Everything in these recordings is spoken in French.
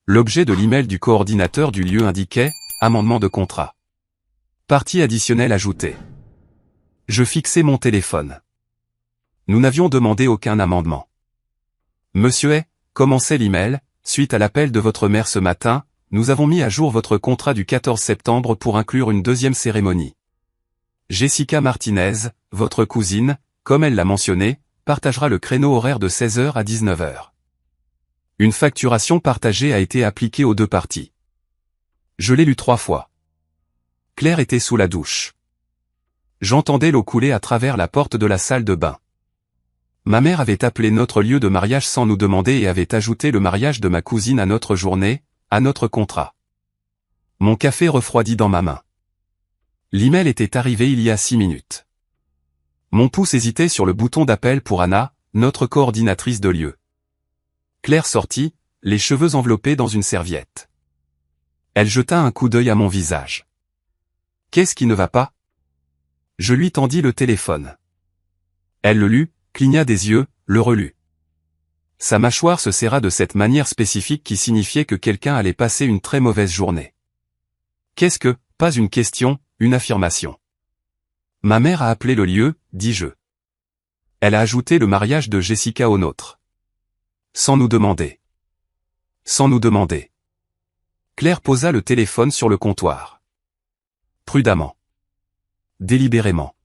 L'objet de l'email du coordinateur du lieu indiquait « Amendement de contrat ». Partie additionnelle ajoutée. Je fixai mon téléphone. Nous n'avions demandé aucun amendement. Monsieur est, commençait l'email, suite à l'appel de votre mère ce matin, nous avons mis à jour votre contrat du 14 septembre pour inclure une deuxième cérémonie. Jessica Martinez, votre cousine, comme elle l'a mentionné, partagera le créneau horaire de 16h à 19h. Une facturation partagée a été appliquée aux deux parties. Je l'ai lu 3 fois. Claire était sous la douche. J'entendais l'eau couler à travers la porte de la salle de bain. Ma mère avait appelé notre lieu de mariage sans nous demander et avait ajouté le mariage de ma cousine à notre journée, à notre contrat. Mon café refroidit dans ma main. L'email était arrivé il y a 6 minutes. Mon pouce hésitait sur le bouton d'appel pour Anna, notre coordinatrice de lieu. Claire sortit, les cheveux enveloppés dans une serviette. Elle jeta un coup d'œil à mon visage. Qu'est-ce qui ne va pas? Je lui tendis le téléphone. Elle le lut, cligna des yeux, le relut. Sa mâchoire se serra de cette manière spécifique qui signifiait que quelqu'un allait passer une très mauvaise journée. Qu'est-ce que, pas une question, une affirmation. Ma mère a appelé le lieu, dis-je. Elle a ajouté le mariage de Jessica au nôtre. Sans nous demander. Sans nous demander. Claire posa le téléphone sur le comptoir. Prudemment. Délibérément.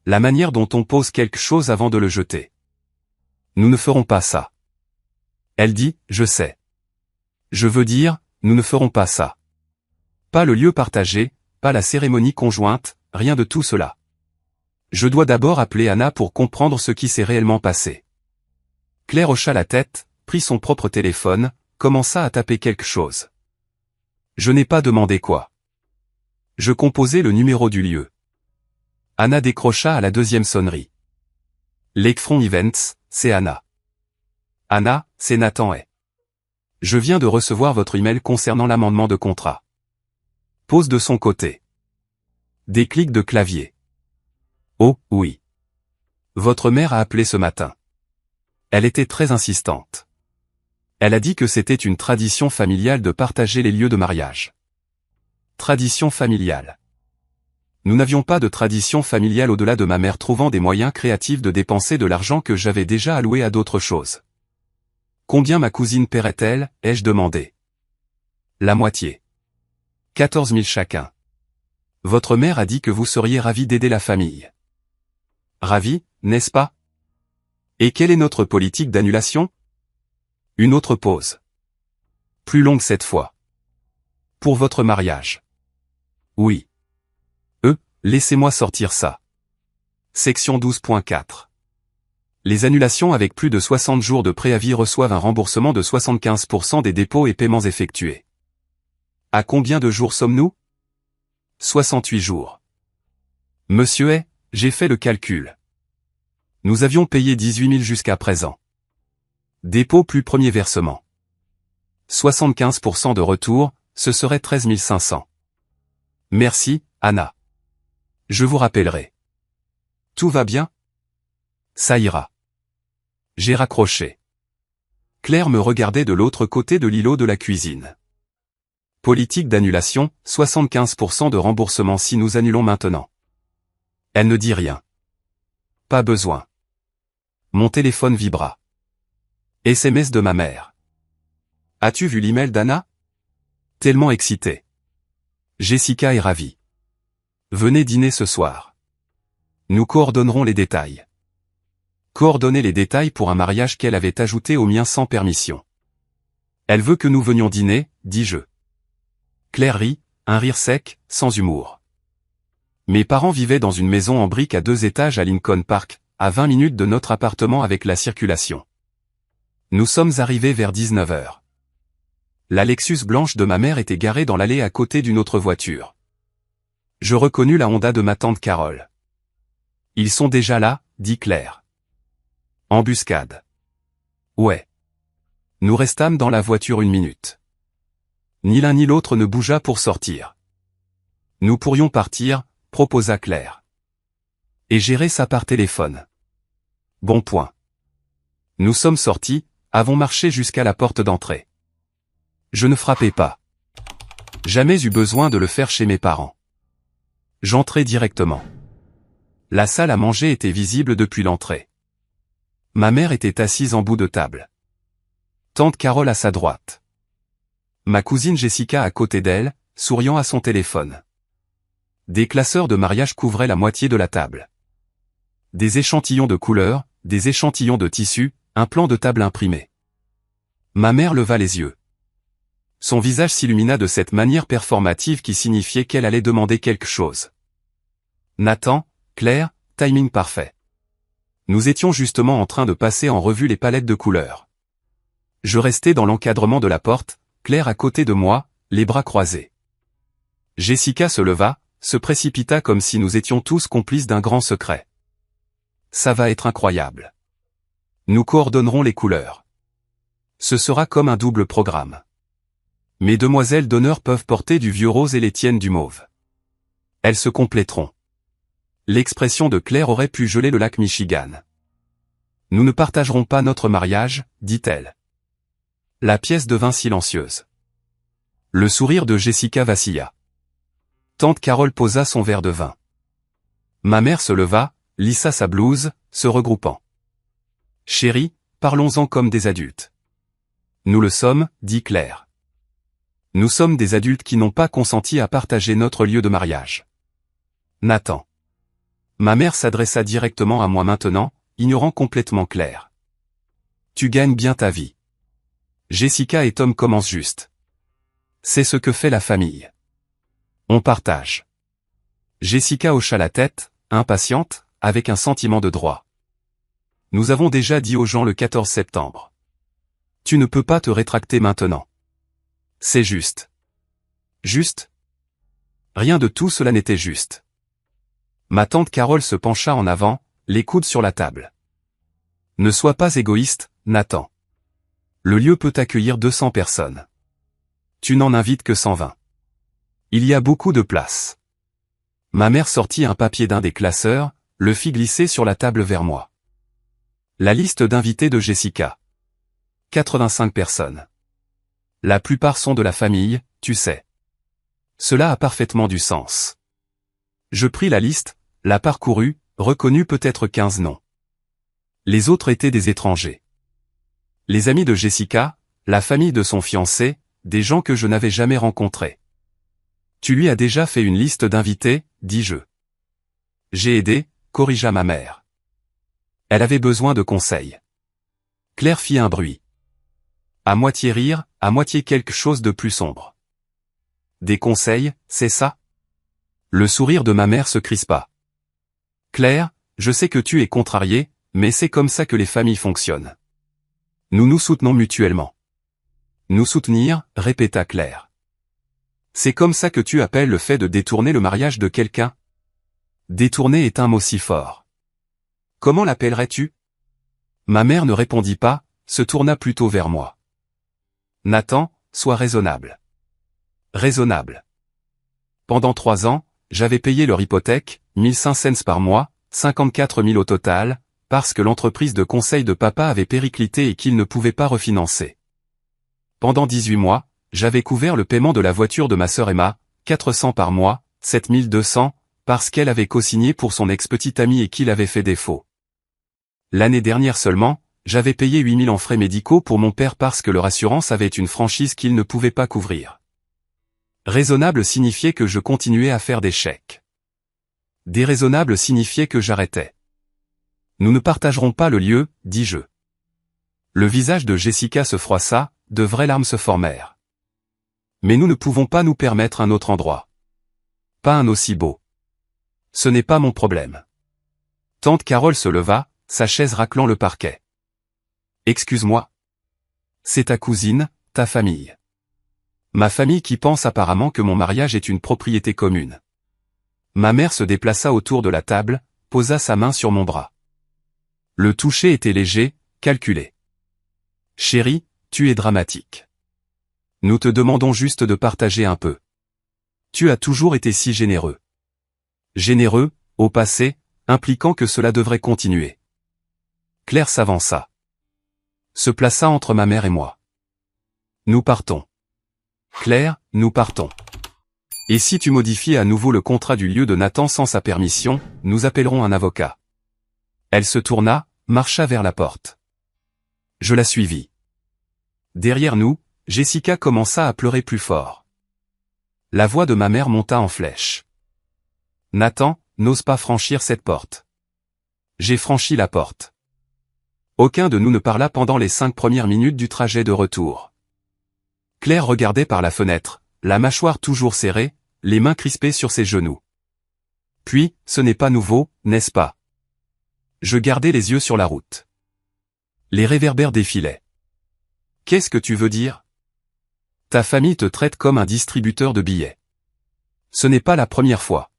La manière dont on pose quelque chose avant de le jeter. Nous ne ferons pas ça. Elle dit, je sais. Je veux dire, nous ne ferons pas ça. Pas le lieu partagé, pas la cérémonie conjointe, rien de tout cela. Je dois d'abord appeler Anna pour comprendre ce qui s'est réellement passé. Claire hocha la tête, prit son propre téléphone, commença à taper quelque chose. Je n'ai pas demandé quoi. Je composais le numéro du lieu. Anna décrocha à la deuxième sonnerie. Lakefront Events, c'est Anna. Anna, c'est Nathan Hay. Je viens de recevoir votre email concernant l'amendement de contrat. Pause de son côté. Des clics de clavier. Oh, oui. Votre mère a appelé ce matin. Elle était très insistante. Elle a dit que c'était une tradition familiale de partager les lieux de mariage. Tradition familiale. Nous n'avions pas de tradition familiale au-delà de ma mère trouvant des moyens créatifs de dépenser de l'argent que j'avais déjà alloué à d'autres choses. Combien ma cousine paierait-elle, ai-je demandé. La moitié. 14 000 chacun. Votre mère a dit que vous seriez ravis d'aider la famille. Ravis, n'est-ce pas? Et quelle est notre politique d'annulation? Une autre pause. Plus longue cette fois. Pour votre mariage. Oui. Laissez-moi sortir ça. Section 12.4. Les annulations avec plus de 60 jours de préavis reçoivent un remboursement de 75% des dépôts et paiements effectués. À combien de jours sommes-nous? 68 jours. Monsieur Hay, j'ai fait le calcul. Nous avions payé 18 000 jusqu'à présent. Dépôt plus premier versement. 75% de retour, ce serait 13 500. Merci, Anna. Je vous rappellerai. Tout va bien? Ça ira. J'ai raccroché. Claire me regardait de l'autre côté de l'îlot de la cuisine. Politique d'annulation, 75% de remboursement si nous annulons maintenant. Elle ne dit rien. Pas besoin. Mon téléphone vibra. SMS de ma mère. As-tu vu l'email d'Anna? Tellement excitée. Jessica est ravie. Venez dîner ce soir. Nous coordonnerons les détails. Coordonner les détails pour un mariage qu'elle avait ajouté au mien sans permission. Elle veut que nous venions dîner, dis-je. Claire rit, un rire sec, sans humour. Mes parents vivaient dans une maison en briques à 2 étages à Lincoln Park, à 20 minutes de notre appartement avec la circulation. Nous sommes arrivés vers 19h. La Lexus blanche de ma mère était garée dans l'allée à côté d'une autre voiture. Je reconnus la Honda de ma tante Carole. Ils sont déjà là, dit Claire. Embuscade. Ouais. Nous restâmes dans la voiture 1 minute. Ni l'un ni l'autre ne bougea pour sortir. Nous pourrions partir, proposa Claire. Et gérer ça par téléphone. Bon point. Nous sommes sortis, avons marché jusqu'à la porte d'entrée. Je ne frappais pas. Jamais eu besoin de le faire chez mes parents. J'entrais directement. La salle à manger était visible depuis l'entrée. Ma mère était assise en bout de table. Tante Carole à sa droite. Ma cousine Jessica à côté d'elle, souriant à son téléphone. Des classeurs de mariage couvraient la moitié de la table. Des échantillons de couleurs, des échantillons de tissus, un plan de table imprimé. Ma mère leva les yeux. Son visage s'illumina de cette manière performative qui signifiait qu'elle allait demander quelque chose. Nathan, Claire, timing parfait. Nous étions justement en train de passer en revue les palettes de couleurs. Je restais dans l'encadrement de la porte, Claire à côté de moi, les bras croisés. Jessica se leva, se précipita comme si nous étions tous complices d'un grand secret. Ça va être incroyable. Nous coordonnerons les couleurs. Ce sera comme un double programme. Mes demoiselles d'honneur peuvent porter du vieux rose et les tiennes du mauve. Elles se compléteront. L'expression de Claire aurait pu geler le lac Michigan. Nous ne partagerons pas notre mariage, dit-elle. La pièce devint silencieuse. Le sourire de Jessica vacilla. Tante Carole posa son verre de vin. Ma mère se leva, lissa sa blouse, se regroupant. Chérie, parlons-en comme des adultes. Nous le sommes, dit Claire. Nous sommes des adultes qui n'ont pas consenti à partager notre lieu de mariage. Nathan. Ma mère s'adressa directement à moi maintenant, ignorant complètement Claire. Tu gagnes bien ta vie. Jessica et Tom commencent juste. C'est ce que fait la famille. On partage. Jessica hocha la tête, impatiente, avec un sentiment de droit. Nous avons déjà dit aux gens le 14 septembre. Tu ne peux pas te rétracter maintenant. C'est juste. Juste? Rien de tout cela n'était juste. Ma tante Carole se pencha en avant, les coudes sur la table. Ne sois pas égoïste, Nathan. Le lieu peut accueillir 200 personnes. Tu n'en invites que 120. Il y a beaucoup de place. Ma mère sortit un papier d'un des classeurs, le fit glisser sur la table vers moi. La liste d'invités de Jessica. 85 personnes. La plupart sont de la famille, tu sais. Cela a parfaitement du sens. Je pris la liste, la parcourus, reconnus peut-être 15 noms. Les autres étaient des étrangers. Les amis de Jessica, la famille de son fiancé, des gens que je n'avais jamais rencontrés. Tu lui as déjà fait une liste d'invités, dis-je. J'ai aidé, corrigea ma mère. Elle avait besoin de conseils. Claire fit un bruit. À moitié rire, à moitié quelque chose de plus sombre. Des conseils, c'est ça? Le sourire de ma mère se crispa. Claire, je sais que tu es contrariée, mais c'est comme ça que les familles fonctionnent. Nous nous soutenons mutuellement. Nous soutenir, répéta Claire. C'est comme ça que tu appelles le fait de détourner le mariage de quelqu'un? Détourner est un mot si fort. Comment l'appellerais-tu? Ma mère ne répondit pas, se tourna plutôt vers moi. Nathan, sois raisonnable. Raisonnable. Pendant 3 ans, j'avais payé leur hypothèque, 1500 cents par mois, 54 000 au total, parce que l'entreprise de conseil de papa avait périclité et qu'il ne pouvait pas refinancer. Pendant 18 mois, j'avais couvert le paiement de la voiture de ma sœur Emma, 400 par mois, 7200, parce qu'elle avait co-signé pour son ex-petite amie et qu'il avait fait défaut. L'année dernière seulement, j'avais payé 8000 en frais médicaux pour mon père parce que leur assurance avait une franchise qu'il ne pouvait pas couvrir. Raisonnable signifiait que je continuais à faire des chèques. Déraisonnable signifiait que j'arrêtais. Nous ne partagerons pas le lieu, dis-je. Le visage de Jessica se froissa, de vraies larmes se formèrent. Mais nous ne pouvons pas nous permettre un autre endroit. Pas un aussi beau. Ce n'est pas mon problème. Tante Carole se leva, sa chaise raclant le parquet. Excuse-moi. C'est ta cousine, ta famille. Ma famille qui pense apparemment que mon mariage est une propriété commune. Ma mère se déplaça autour de la table, posa sa main sur mon bras. Le toucher était léger, calculé. Chérie, tu es dramatique. Nous te demandons juste de partager un peu. Tu as toujours été si généreux. Généreux, au passé, impliquant que cela devrait continuer. Claire s'avança. Se plaça entre ma mère et moi. Nous partons. Claire, nous partons. Et si tu modifies à nouveau le contrat du lieu de Nathan sans sa permission, nous appellerons un avocat. Elle se tourna, marcha vers la porte. Je la suivis. Derrière nous, Jessica commença à pleurer plus fort. La voix de ma mère monta en flèche. Nathan, n'ose pas franchir cette porte. J'ai franchi la porte. Aucun de nous ne parla pendant les 5 premières minutes du trajet de retour. Claire regardait par la fenêtre, la mâchoire toujours serrée, les mains crispées sur ses genoux. Puis, ce n'est pas nouveau, n'est-ce pas? Je gardais les yeux sur la route. Les réverbères défilaient. Qu'est-ce que tu veux dire? Ta famille te traite comme un distributeur de billets. Ce n'est pas la première fois.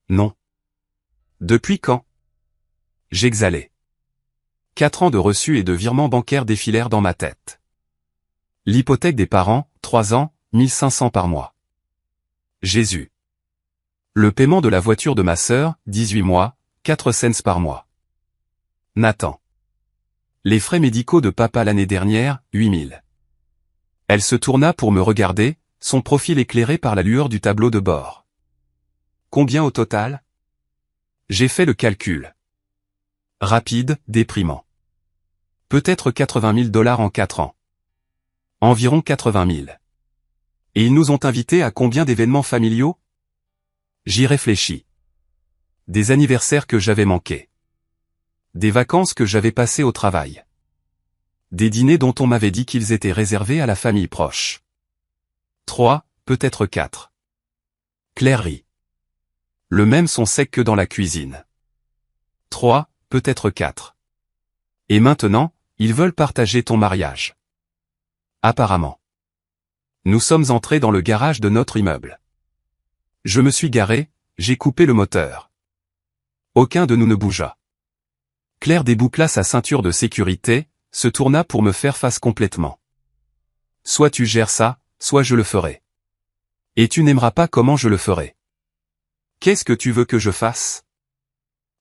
Non. Depuis quand? J'exhalais. 4 ans de reçus et de virements bancaires défilèrent dans ma tête. L'hypothèque des parents, 3 ans, 1500 par mois. Jésus. Le paiement de la voiture de ma sœur, 18 mois, 4 cents par mois. Nathan. Les frais médicaux de papa l'année dernière, 8000. Elle se tourna pour me regarder, son profil éclairé par la lueur du tableau de bord. Combien au total? J'ai fait le calcul. Rapide, déprimant. Peut-être 80 000 $ en 4 ans. Environ 80 000. Et ils nous ont invités à combien d'événements familiaux? J'y réfléchis. Des anniversaires que j'avais manqués. Des vacances que j'avais passées au travail. Des dîners dont on m'avait dit qu'ils étaient réservés à la famille proche. 3, peut-être 4. Claire rit. Le même son sec que dans la cuisine. 3, peut-être 4. Et maintenant, ils veulent partager ton mariage. Apparemment. Nous sommes entrés dans le garage de notre immeuble. Je me suis garé, j'ai coupé le moteur. Aucun de nous ne bougea. Claire déboucla sa ceinture de sécurité, se tourna pour me faire face complètement. Soit tu gères ça, soit je le ferai. Et tu n'aimeras pas comment je le ferai. Qu'est-ce que tu veux que je fasse?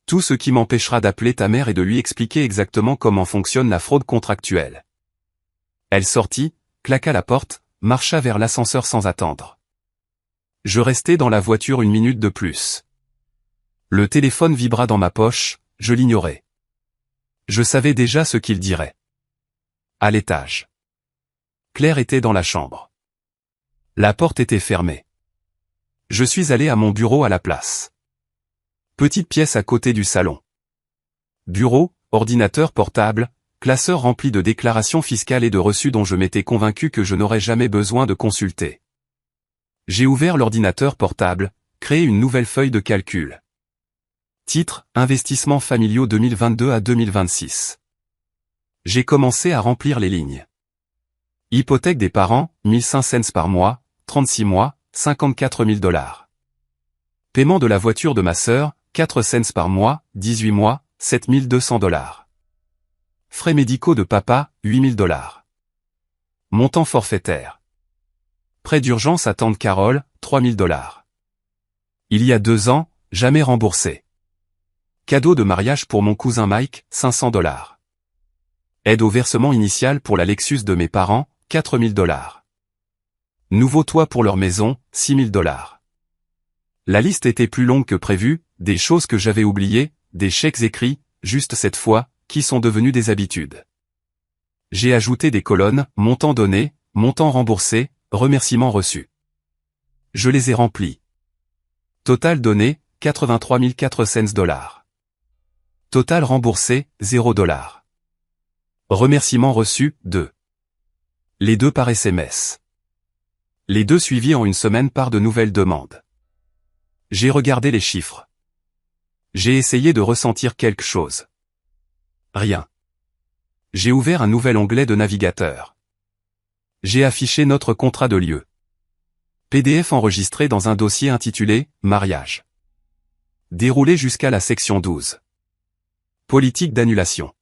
Tout ce qui m'empêchera d'appeler ta mère et de lui expliquer exactement comment fonctionne la fraude contractuelle. Elle sortit, claqua la porte, marcha vers l'ascenseur sans attendre. Je restai dans la voiture 1 minute de plus. Le téléphone vibra dans ma poche, je l'ignorais. Je savais déjà ce qu'il dirait. À l'étage. Claire était dans la chambre. La porte était fermée. Je suis allé à mon bureau à la place. Petite pièce à côté du salon. Bureau, ordinateur portable, classeur rempli de déclarations fiscales et de reçus dont je m'étais convaincu que je n'aurais jamais besoin de consulter. J'ai ouvert l'ordinateur portable, créé une nouvelle feuille de calcul. Titre, Investissements familiaux 2022 à 2026. J'ai commencé à remplir les lignes. Hypothèque des parents, 1500 par mois, 36 mois, 54 000 $. Paiement de la voiture de ma sœur, 4 cents par mois, 18 mois, 7 200 $. Frais médicaux de papa, 8 000 $. Montant forfaitaire. Prêt d'urgence à tante Carole, 3 000 $. Il y a 2 ans, jamais remboursé. Cadeau de mariage pour mon cousin Mike, 500 $. Aide au versement initial pour la Lexus de mes parents, 4 000 $. Nouveau toit pour leur maison, 6 000 $. La liste était plus longue que prévu, des choses que j'avais oubliées, des chèques écrits, juste cette fois, qui sont devenus des habitudes. J'ai ajouté des colonnes, montant donné, montant remboursé, remerciements reçus. Je les ai remplis. Total donné, 83 400 $. Total remboursé, 0 $. Remerciements reçus, 2. Les 2 par SMS. Les 2 suivis en 1 semaine par de nouvelles demandes. J'ai regardé les chiffres. J'ai essayé de ressentir quelque chose. Rien. J'ai ouvert un nouvel onglet de navigateur. J'ai affiché notre contrat de lieu. PDF enregistré dans un dossier intitulé « Mariage ». Déroulé jusqu'à la section 12. Politique d'annulation.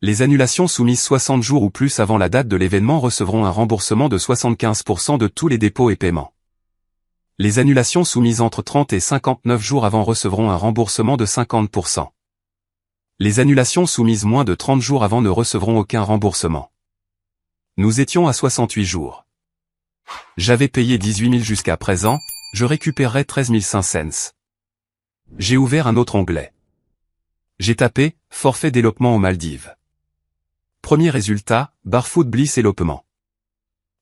Les annulations soumises 60 jours ou plus avant la date de l'événement recevront un remboursement de 75% de tous les dépôts et paiements. Les annulations soumises entre 30 et 59 jours avant recevront un remboursement de 50%. Les annulations soumises moins de 30 jours avant ne recevront aucun remboursement. Nous étions à 68 jours. J'avais payé 18 000 jusqu'à présent, je récupérerai 13 500. J'ai ouvert un autre onglet. J'ai tapé « Forfait d'élopement aux Maldives ». Premier résultat, Barfoot Bliss élopement.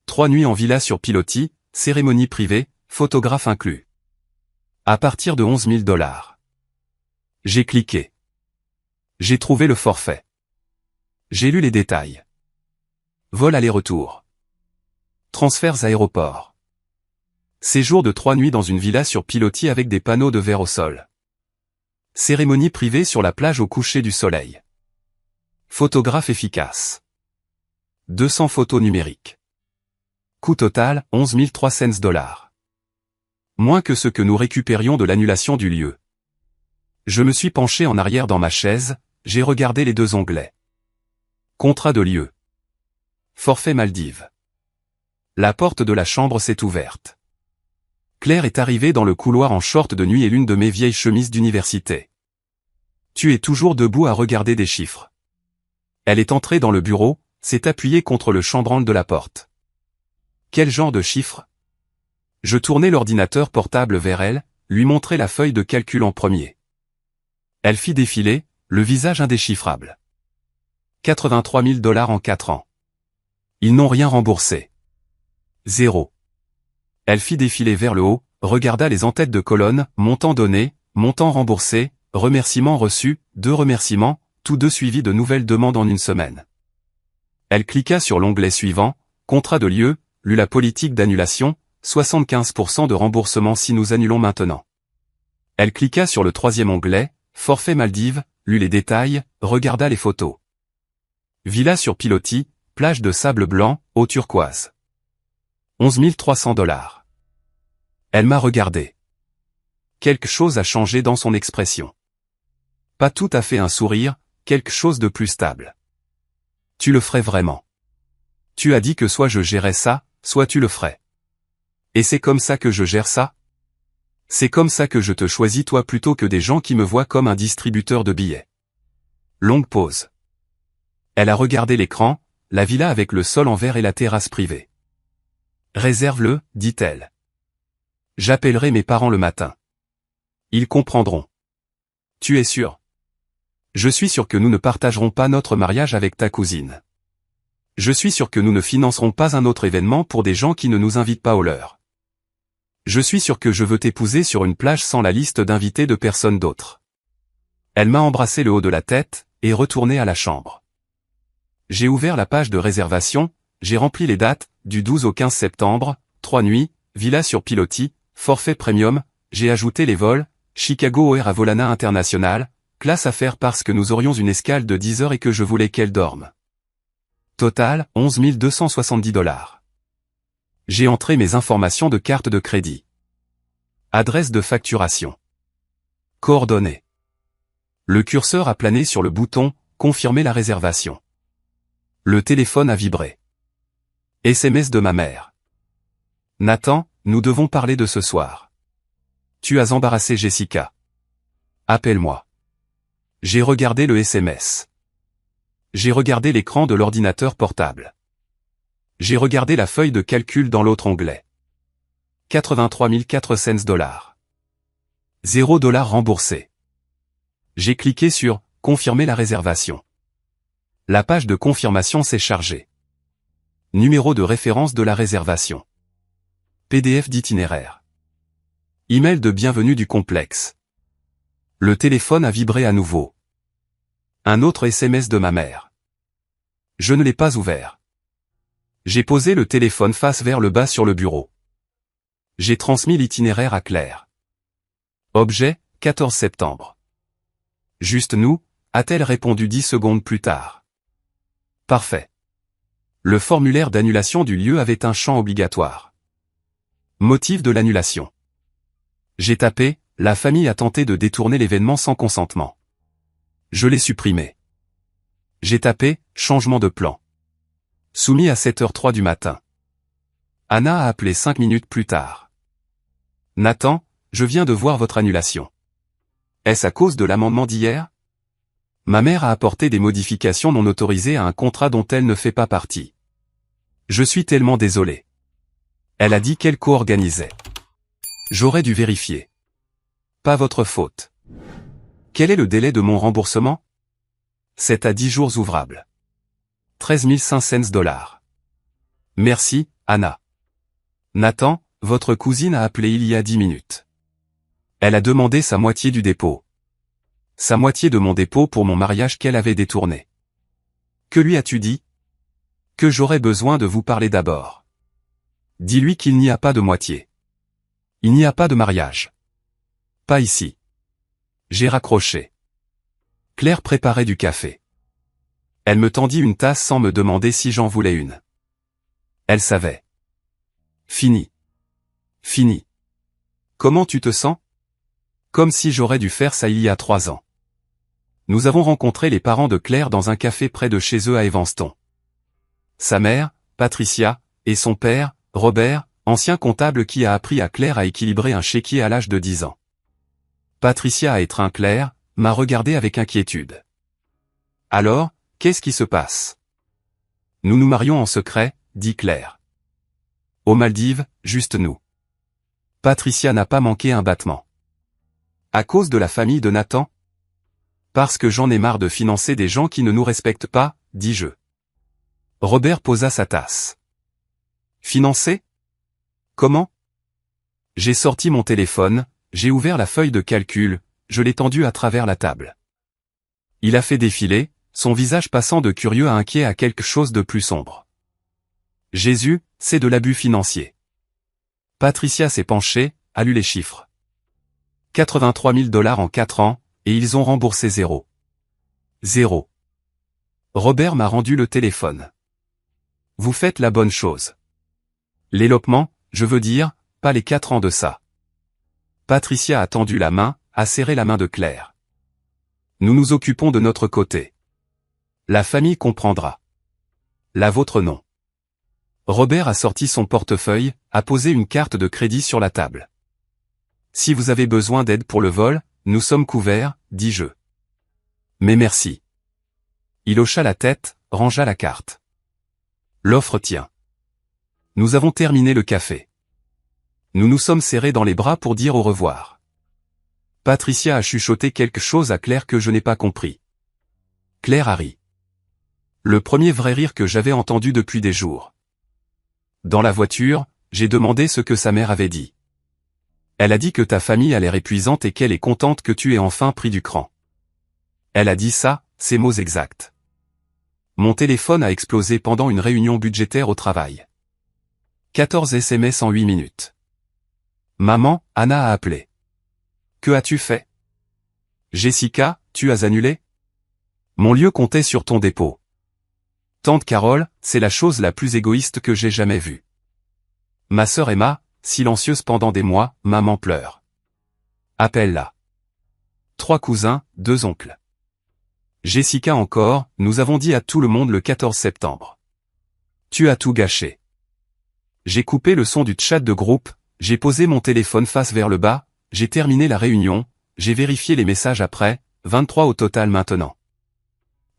3 nuits en villa sur pilotis, cérémonie privée, photographe inclus. À partir de 11 000 $. J'ai cliqué. J'ai trouvé le forfait. J'ai lu les détails. Vol aller-retour. Transferts aéroport. Séjour de 3 nuits dans une villa sur pilotis avec des panneaux de verre au sol. Cérémonie privée sur la plage au coucher du soleil. Photographe efficace. 200 photos numériques. Coût total, 11 300 $. Moins que ce que nous récupérions de l'annulation du lieu. Je me suis penché en arrière dans ma chaise, j'ai regardé les 2 onglets. Contrat de lieu. Forfait Maldives. La porte de la chambre s'est ouverte. Claire est arrivée dans le couloir en short de nuit et l'une de mes vieilles chemises d'université. Tu es toujours debout à regarder des chiffres. Elle est entrée dans le bureau, s'est appuyée contre le chambranle de la porte. Quel genre de chiffres? Je tournai l'ordinateur portable vers elle, lui montrai la feuille de calcul en premier. Elle fit défiler, le visage indéchiffrable. 83 000 $ en 4 ans. Ils n'ont rien remboursé. 0. Elle fit défiler vers le haut, regarda les en-têtes de colonne, montant donné, montant remboursé, remerciements reçus, 2 remerciements, tous 2 suivis de nouvelles demandes en une semaine. Elle cliqua sur l'onglet suivant, contrat de lieu, lut la politique d'annulation, 75% de remboursement si nous annulons maintenant. Elle cliqua sur le 3e onglet, forfait Maldives, lut les détails, regarda les photos. Villa sur pilotis, plage de sable blanc, eau turquoise. 11 300 $. Elle m'a regardé. Quelque chose a changé dans son expression. Pas tout à fait un sourire, quelque chose de plus stable. Tu le ferais vraiment. Tu as dit que soit je gérais ça, soit tu le ferais. Et c'est comme ça que je gère ça? C'est comme ça que je te choisis toi plutôt que des gens qui me voient comme un distributeur de billets. Longue pause. Elle a regardé l'écran, la villa avec le sol en verre et la terrasse privée. Réserve-le, dit-elle. J'appellerai mes parents le matin. Ils comprendront. Tu es sûr? Je suis sûr que nous ne partagerons pas notre mariage avec ta cousine. Je suis sûr que nous ne financerons pas un autre événement pour des gens qui ne nous invitent pas au leur. Je suis sûr que je veux t'épouser sur une plage sans la liste d'invités de personne d'autre. Elle m'a embrassé le haut de la tête, et retourné à la chambre. J'ai ouvert la page de réservation, j'ai rempli les dates, du 12 au 15 septembre, 3 nuits, villa sur pilotis, forfait premium, j'ai ajouté les vols, Chicago O'Hare à Volana International, classe à faire parce que nous aurions une escale de 10 heures et que je voulais qu'elle dorme. Total, 11 270 $. J'ai entré mes informations de carte de crédit. Adresse de facturation. Coordonnées. Le curseur a plané sur le bouton « Confirmer la réservation ». Le téléphone a vibré. SMS de ma mère. Nathan, nous devons parler de ce soir. Tu as embarrassé Jessica. Appelle-moi. J'ai regardé le SMS. J'ai regardé l'écran de l'ordinateur portable. J'ai regardé la feuille de calcul dans l'autre onglet. 83 400 $. 0 $ remboursé. J'ai cliqué sur « Confirmer la réservation ». La page de confirmation s'est chargée. Numéro de référence de la réservation. PDF d'itinéraire. Email de bienvenue du complexe. Le téléphone a vibré à nouveau. Un autre SMS de ma mère. Je ne l'ai pas ouvert. J'ai posé le téléphone face vers le bas sur le bureau. J'ai transmis l'itinéraire à Claire. Objet, 14 septembre. Juste nous, a-t-elle répondu 10 secondes plus tard. Parfait. Le formulaire d'annulation du lieu avait un champ obligatoire. Motif de l'annulation. J'ai tapé, la famille a tenté de détourner l'événement sans consentement. Je l'ai supprimé. J'ai tapé, changement de plan. Soumis à 7h03 du matin. Anna a appelé 5 minutes plus tard. Nathan, je viens de voir votre annulation. Est-ce à cause de l'amendement d'hier? Ma mère a apporté des modifications non autorisées à un contrat dont elle ne fait pas partie. Je suis tellement désolé. Elle a dit qu'elle co-organisait. J'aurais dû vérifier. Pas votre faute. Quel est le délai de mon remboursement? C'est à 10 jours ouvrables. 13 500 $. Merci, Anna. Nathan, votre cousine a appelé il y a 10 minutes. Elle a demandé sa moitié du dépôt. Sa moitié de mon dépôt pour mon mariage qu'elle avait détourné. Que lui as-tu dit? Que j'aurais besoin de vous parler d'abord. Dis-lui qu'il n'y a pas de moitié. Il n'y a pas de mariage. Pas ici. J'ai raccroché. Claire préparait du café. Elle me tendit une tasse sans me demander si j'en voulais une. Elle savait. Fini. Fini. Comment tu te sens? Comme si j'aurais dû faire ça il y a 3 ans. Nous avons rencontré les parents de Claire dans un café près de chez eux à Evanston. Sa mère, Patricia, et son père, Robert, ancien comptable qui a appris à Claire à équilibrer un chéquier à l'âge de 10 ans. Patricia a étreint Claire, m'a regardé avec inquiétude. Alors, qu'est-ce qui se passe? Nous nous marions en secret, dit Claire. Aux Maldives, juste nous. Patricia n'a pas manqué un battement. À cause de la famille de Nathan? Parce que j'en ai marre de financer des gens qui ne nous respectent pas, dis-je. Robert posa sa tasse. Financer? Comment? J'ai sorti mon téléphone, j'ai ouvert la feuille de calcul, je l'ai tendue à travers la table. Il a fait défiler, son visage passant de curieux à inquiet à quelque chose de plus sombre. Jésus, c'est de l'abus financier. Patricia s'est penchée, a lu les chiffres. 83 000 $ en 4 ans, et ils ont remboursé 0. Robert m'a rendu le téléphone. Vous faites la bonne chose. L'élopement, je veux dire, pas les 4 ans de ça. Patricia a tendu la main, a serré la main de Claire. Nous nous occupons de notre côté. La famille comprendra. La vôtre non. Robert a sorti son portefeuille, a posé une carte de crédit sur la table. Si vous avez besoin d'aide pour le vol, nous sommes couverts, dis-je. Mais merci. Il hocha la tête, rangea la carte. L'offre tient. Nous avons terminé le café. Nous nous sommes serrés dans les bras pour dire au revoir. Patricia a chuchoté quelque chose à Claire que je n'ai pas compris. Claire a ri. Le premier vrai rire que j'avais entendu depuis des jours. Dans la voiture, j'ai demandé ce que sa mère avait dit. Elle a dit que ta famille a l'air épuisante et qu'elle est contente que tu aies enfin pris du cran. Elle a dit ça, ces mots exacts. Mon téléphone a explosé pendant une réunion budgétaire au travail. 14 SMS en 8 minutes. Maman, Anna a appelé. Que as-tu fait? Jessica, tu as annulé? Mon lieu comptait sur ton dépôt. Tante Carole, c'est la chose la plus égoïste que j'ai jamais vue. Ma sœur Emma, silencieuse pendant des mois, maman pleure. Appelle-la. 3 cousins, 2 oncles. Jessica encore, nous avons dit à tout le monde le 14 septembre. Tu as tout gâché. J'ai coupé le son du chat de groupe, j'ai posé mon téléphone face vers le bas, j'ai terminé la réunion, j'ai vérifié les messages après, 23 au total maintenant.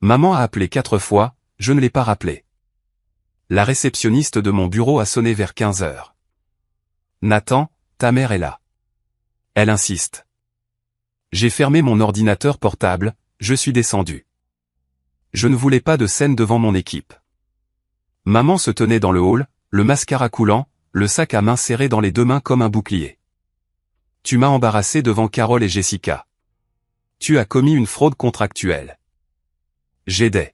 Maman a appelé 4 fois, je ne l'ai pas rappelé. La réceptionniste de mon bureau a sonné vers 15 heures. Nathan, ta mère est là. Elle insiste. J'ai fermé mon ordinateur portable, je suis descendu. Je ne voulais pas de scène devant mon équipe. Maman se tenait dans le hall, le mascara coulant, le sac à main serré dans les 2 mains comme un bouclier. Tu m'as embarrassé devant Carole et Jessica. Tu as commis une fraude contractuelle. J'aidais.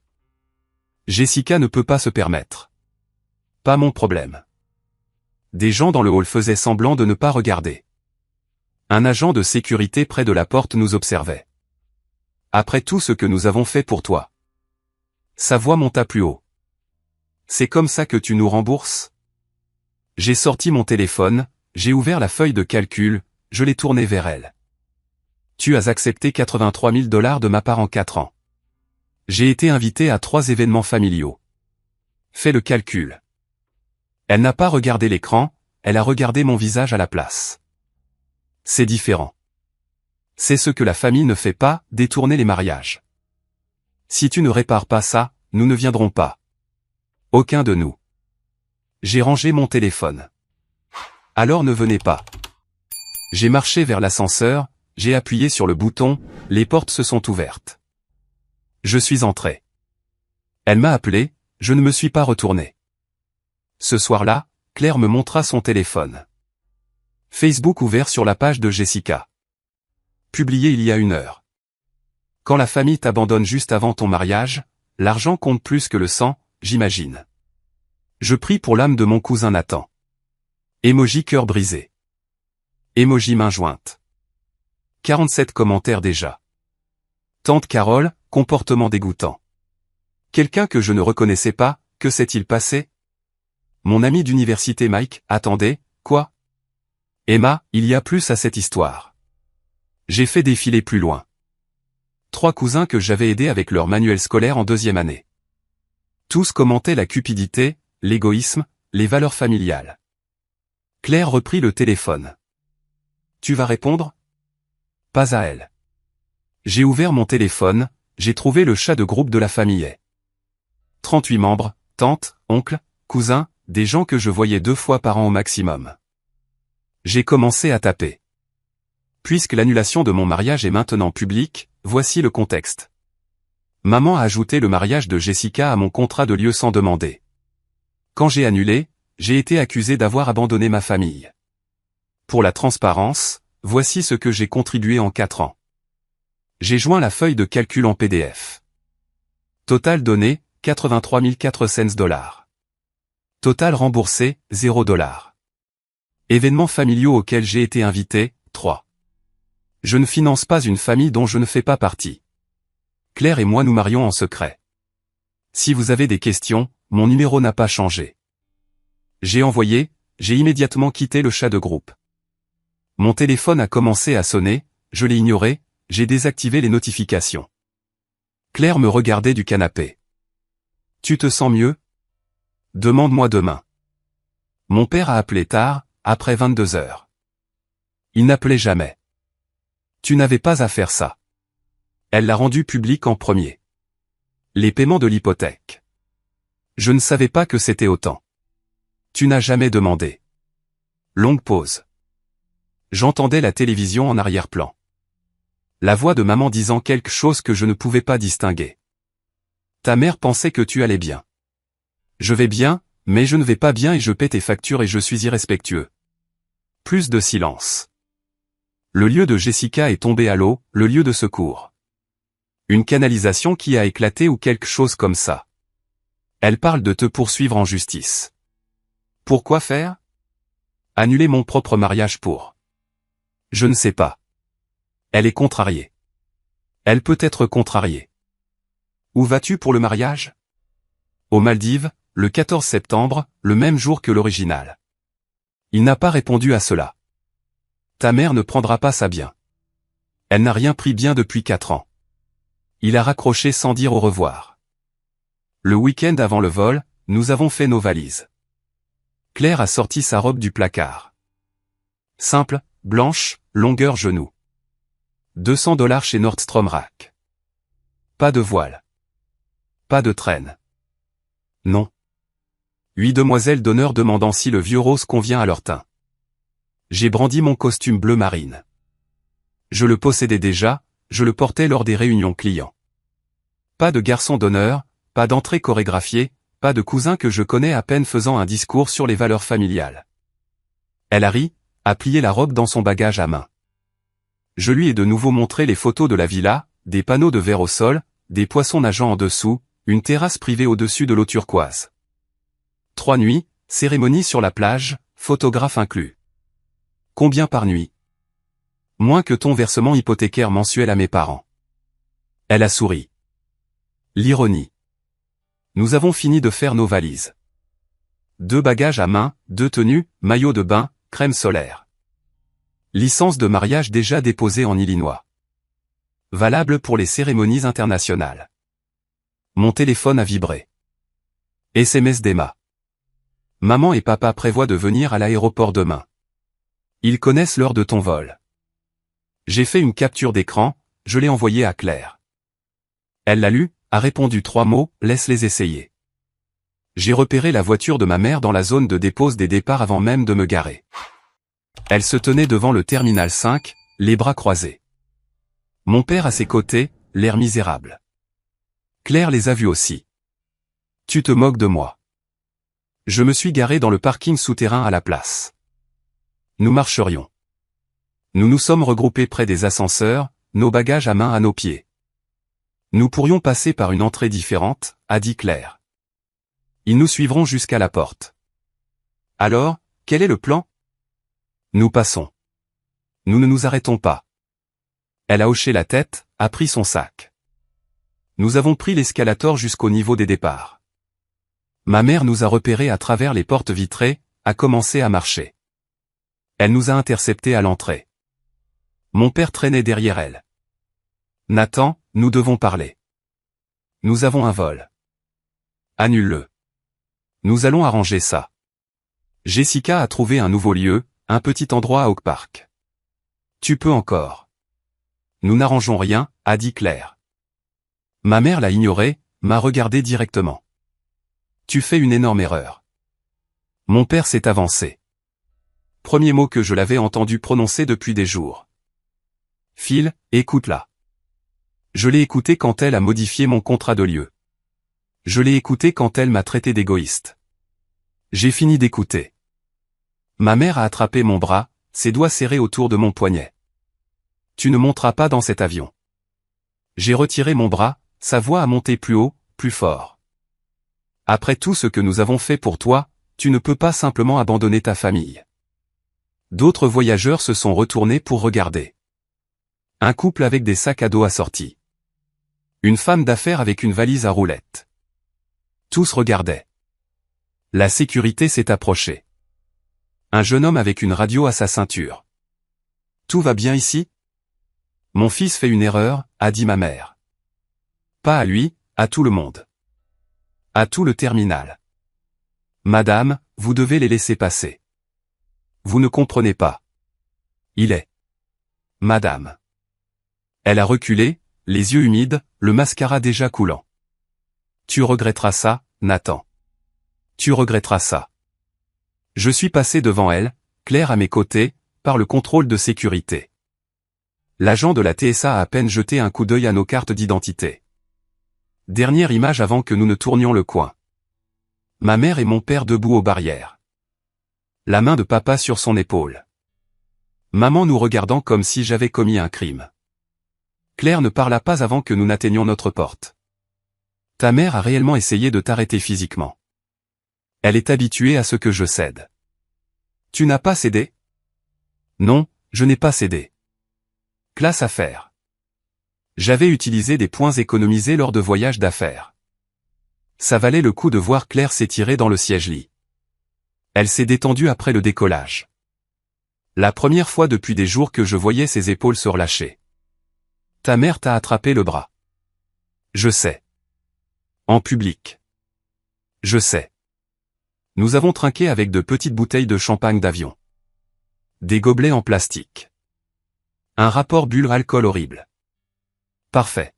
Jessica ne peut pas se permettre. Pas mon problème. Des gens dans le hall faisaient semblant de ne pas regarder. Un agent de sécurité près de la porte nous observait. Après tout ce que nous avons fait pour toi. Sa voix monta plus haut. C'est comme ça que tu nous rembourses? J'ai sorti mon téléphone, j'ai ouvert la feuille de calcul, je l'ai tournée vers elle. Tu as accepté 83 000 $ de ma part en 4 ans. J'ai été invité à 3 événements familiaux. Fais le calcul. Elle n'a pas regardé l'écran, elle a regardé mon visage à la place. C'est différent. C'est ce que la famille ne fait pas, détourner les mariages. Si tu ne répares pas ça, nous ne viendrons pas. Aucun de nous. J'ai rangé mon téléphone. Alors ne venez pas. J'ai marché vers l'ascenseur, j'ai appuyé sur le bouton, les portes se sont ouvertes. Je suis entré. Elle m'a appelé, je ne me suis pas retourné. Ce soir-là, Claire me montra son téléphone. Facebook ouvert sur la page de Jessica. Publié il y a 1 heure. Quand la famille t'abandonne juste avant ton mariage, l'argent compte plus que le sang, j'imagine. Je prie pour l'âme de mon cousin Nathan. Emoji cœur brisé. Emoji main jointe. 47 commentaires déjà. Tante Carole, comportement dégoûtant. Quelqu'un que je ne reconnaissais pas, que s'est-il passé? Mon ami d'université Mike, attendez, quoi? Emma, il y a plus à cette histoire. J'ai fait défiler plus loin. 3 cousins que j'avais aidés avec leur manuel scolaire en 2e année. Tous commentaient la cupidité, l'égoïsme, les valeurs familiales. Claire reprit le téléphone. Tu vas répondre? Pas à elle. J'ai ouvert mon téléphone, j'ai trouvé le chat de groupe de la famille. 38 membres, tantes, oncles, cousins, des gens que je voyais 2 fois par an au maximum. J'ai commencé à taper. Puisque l'annulation de mon mariage est maintenant publique, voici le contexte. Maman a ajouté le mariage de Jessica à mon contrat de lieu sans demander. Quand j'ai annulé, j'ai été accusé d'avoir abandonné ma famille. Pour la transparence, voici ce que j'ai contribué en 4 ans. J'ai joint la feuille de calcul en PDF. Total donné, 83 400 $. Total remboursé, 0 $. Événements familiaux auxquels j'ai été invité, 3. Je ne finance pas une famille dont je ne fais pas partie. Claire et moi nous marions en secret. Si vous avez des questions, mon numéro n'a pas changé. J'ai immédiatement quitté le chat de groupe. Mon téléphone a commencé à sonner, je l'ai ignoré, j'ai désactivé les notifications. Claire me regardait du canapé. Tu te sens mieux? Demande-moi demain. Mon père a appelé tard, après 22 heures. Il n'appelait jamais. Tu n'avais pas à faire ça. Elle l'a rendu public en premier. Les paiements de l'hypothèque. Je ne savais pas que c'était autant. Tu n'as jamais demandé. Longue pause. J'entendais la télévision en arrière-plan. La voix de maman disant quelque chose que je ne pouvais pas distinguer. Ta mère pensait que tu allais bien. Je vais bien, mais je ne vais pas bien et je paie tes factures et je suis irrespectueux. Plus de silence. Le lieu de Jessica est tombé à l'eau, le lieu de secours. Une canalisation qui a éclaté ou quelque chose comme ça. Elle parle de te poursuivre en justice. Pourquoi faire? Annuler mon propre mariage pour. Je ne sais pas. Elle est contrariée. Elle peut être contrariée. Où vas-tu pour le mariage? Aux Maldives, le 14 septembre, le même jour que l'original. Il n'a pas répondu à cela. Ta mère ne prendra pas ça bien. Elle n'a rien pris bien depuis 4 ans. Il a raccroché sans dire au revoir. Le week-end avant le vol, nous avons fait nos valises. Claire a sorti sa robe du placard. Simple, blanche, longueur genou. 200 $ chez Nordstrom Rack. Pas de voile. Pas de traîne. Non. 8 demoiselles d'honneur demandant si le vieux rose convient à leur teint. J'ai brandi mon costume bleu marine. Je le possédais déjà, je le portais lors des réunions clients. Pas de garçon d'honneur, pas d'entrée chorégraphiée, pas de cousin que je connais à peine faisant un discours sur les valeurs familiales. Elle a ri, a plié la robe dans son bagage à main. Je lui ai de nouveau montré les photos de la villa, des panneaux de verre au sol, des poissons nageant en dessous, une terrasse privée au-dessus de l'eau turquoise. 3 nuits, cérémonie sur la plage, photographe inclus. Combien par nuit? Moins que ton versement hypothécaire mensuel à mes parents. Elle a souri. L'ironie. Nous avons fini de faire nos valises. 2 bagages à main, 2 tenues, maillot de bain, crème solaire. Licence de mariage déjà déposée en Illinois. Valable pour les cérémonies internationales. Mon téléphone a vibré. SMS d'Emma. Maman et papa prévoient de venir à l'aéroport demain. Ils connaissent l'heure de ton vol. J'ai fait une capture d'écran, je l'ai envoyée à Claire. Elle l'a lu, a répondu 3 mots, laisse-les essayer. J'ai repéré la voiture de ma mère dans la zone de dépose des départs avant même de me garer. Elle se tenait devant le terminal 5, les bras croisés. Mon père à ses côtés, l'air misérable. Claire les a vus aussi. Tu te moques de moi. Je me suis garé dans le parking souterrain à la place. Nous marcherions. Nous nous sommes regroupés près des ascenseurs, nos bagages à main à nos pieds. Nous pourrions passer par une entrée différente, a dit Claire. Ils nous suivront jusqu'à la porte. Alors, quel est le plan? Nous passons. Nous ne nous arrêtons pas. Elle a hoché la tête, a pris son sac. Nous avons pris l'escalator jusqu'au niveau des départs. Ma mère nous a repérés à travers les portes vitrées, a commencé à marcher. Elle nous a interceptés à l'entrée. Mon père traînait derrière elle. Nathan, nous devons parler. Nous avons un vol. Annule-le. Nous allons arranger ça. Jessica a trouvé un nouveau lieu, un petit endroit à Oak Park. Tu peux encore. Nous n'arrangeons rien, a dit Claire. Ma mère l'a ignoré, m'a regardé directement. Tu fais une énorme erreur. Mon père s'est avancé. Premier mot que je l'avais entendu prononcer depuis des jours. Phil, écoute-la. Je l'ai écouté quand elle a modifié mon contrat de lieu. Je l'ai écouté quand elle m'a traité d'égoïste. J'ai fini d'écouter. Ma mère a attrapé mon bras, ses doigts serrés autour de mon poignet. Tu ne monteras pas dans cet avion. J'ai retiré mon bras, sa voix a monté plus haut, plus fort. Après tout ce que nous avons fait pour toi, tu ne peux pas simplement abandonner ta famille. D'autres voyageurs se sont retournés pour regarder. Un couple avec des sacs à dos assortis. Une femme d'affaires avec une valise à roulettes. Tous regardaient. La sécurité s'est approchée. Un jeune homme avec une radio à sa ceinture. Tout va bien ici? Mon fils fait une erreur, a dit ma mère. Pas à lui, à tout le monde. À tout le terminal. Madame, vous devez les laisser passer. Vous ne comprenez pas. Il est. Madame. Elle a reculé, les yeux humides, le mascara déjà coulant. Tu regretteras ça, Nathan. Tu regretteras ça. Je suis passé devant elle, Claire à mes côtés, par le contrôle de sécurité. L'agent de la TSA a à peine jeté un coup d'œil à nos cartes d'identité. Dernière image avant que nous ne tournions le coin. Ma mère et mon père debout aux barrières. La main de papa sur son épaule. Maman nous regardant comme si j'avais commis un crime. Claire ne parla pas avant que nous n'atteignions notre porte. Ta mère a réellement essayé de t'arrêter physiquement. Elle est habituée à ce que je cède. Tu n'as pas cédé? Non, je n'ai pas cédé. Classe affaires. J'avais utilisé des points économisés lors de voyages d'affaires. Ça valait le coup de voir Claire s'étirer dans le siège-lit. Elle s'est détendue après le décollage. La première fois depuis des jours que je voyais ses épaules se relâcher. Ta mère t'a attrapé le bras. Je sais. En public. Je sais. Nous avons trinqué avec de petites bouteilles de champagne d'avion. Des gobelets en plastique. Un rapport bulle-alcool horrible. Parfait.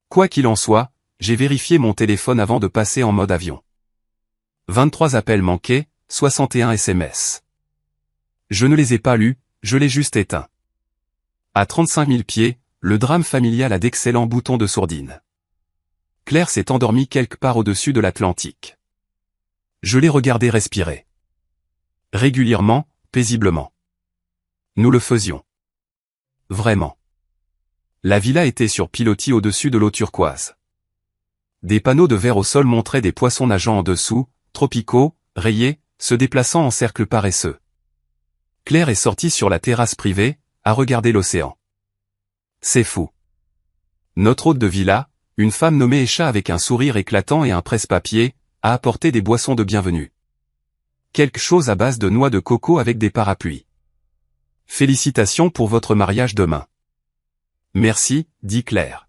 Quoi qu'il en soit, j'ai vérifié mon téléphone avant de passer en mode avion. 23 appels manqués, 61 SMS. Je ne les ai pas lus, je les juste éteints. À 35 000 pieds, le drame familial a d'excellents boutons de sourdine. Claire s'est endormie quelque part au-dessus de l'Atlantique. Je l'ai regardée respirer. Régulièrement, paisiblement. Nous le faisions. Vraiment. La villa était sur pilotis au-dessus de l'eau turquoise. Des panneaux de verre au sol montraient des poissons nageant en dessous, tropicaux, rayés, se déplaçant en cercles paresseux. Claire est sortie sur la terrasse privée, à regarder l'océan. C'est fou. Notre hôte de villa, une femme nommée Esha avec un sourire éclatant et un presse-papier, a apporté des boissons de bienvenue. Quelque chose à base de noix de coco avec des parapluies. Félicitations pour votre mariage demain. Merci, dit Claire.